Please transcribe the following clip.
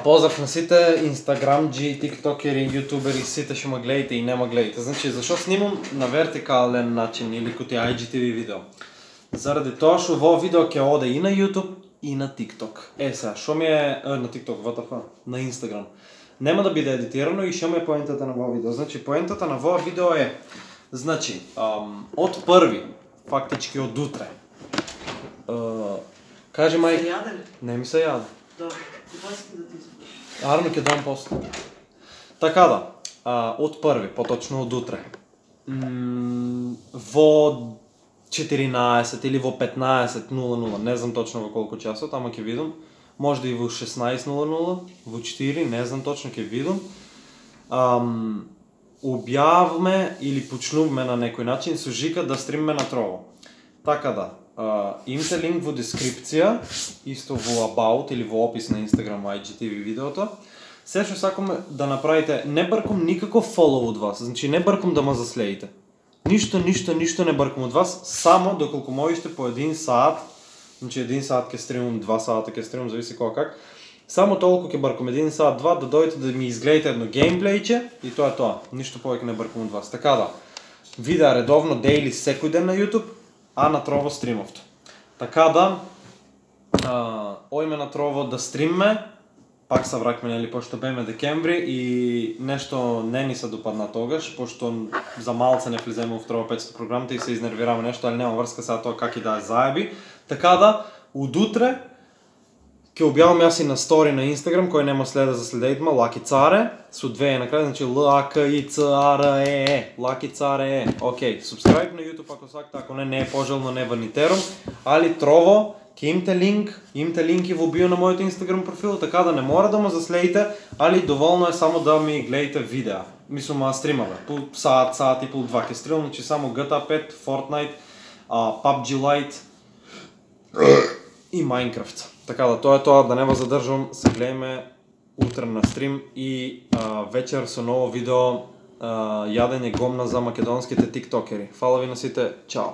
Поздрав на сите инстаграмджи, тиктокери, ютубери, сите ще ме гледате и не ме гледате. Значи, защо снимам на вертикален начин или като IGTV видео? Заради това, що во видео ќе оде и на YouTube, и на TikTok. Сега, шо ми е на TikTok, WTF, на Instagram. Нема да биде едитирано и шо ми е поентата на во видео. Значи, поентата на во видео е, значи, от първи, фактически от утре. Кажи майка. Се яде ли? Не ми се яде. Добре, кога искате да ти избудиш? Арно ќе дам после. Така да, от първи, по-точно от утре. Во 14 или во 15.00, не знам точно во колко часот, ама ќе видам. Може да и во 16.00, во 4, не знам точно, ќе видам. Објавме или почнуваме на некој начин со Жика да стримме на Trovo. Така да, имате линк во дескрипција, исто во About или во опис на Instagram IGTV видеото. Се што сакам да направите, не бъркам никаков фолоу од вас, значи не бъркам да ме заследите. Ништо не бъркам од вас, само доколку можете по 1 саат, значи 1 саат ќе стримам, 2 саата ќе стримам, зависи кога как. Само толку ќе бъркам 1 саат, 2, да дојдете да ми изгледате едно геймплейче и тоа е тоа. Ништо повеќе не бъркам од вас. Така да, видеа редовно, дейли, секој ден на YouTube, а на Trovo стримовто. Така да, ојме на Trovo да стримме, пак се вракме, нели, пошто беме декември и нешто не ни се допадна тогаш, пошто за малце не влиземе в Trovo 500 програмата и се изнервираме нешто, али нема врска сега тоа как и да е заеби. Така да, од утре ќе објавам јас и на стори на Instagram, кој нема следа за следејте ме, Лаки Царе, со 2 на крај, значи L-A-K-I-C-A-R-E-E, Лаки Царе, окей, subscribe на YouTube ако сакате, ако не е пожелно, не ванитерам, али Trovo, ќе имате линк и во био на мојот Instagram профил, така да не мора да ме заследите, али доволно е само да ми гледате видеа. Мислам, стримаве, по саат и пол 2 ќе стримам, значи само GTA 5, Fortnite, PUBG Lite и Minecraft. Така да, тоа е тоа, да не ва задржам, се гледаме утре на стрим и вечер со ново видео јадење гомна за македонските тиктокери. Фала ви на сите, чао!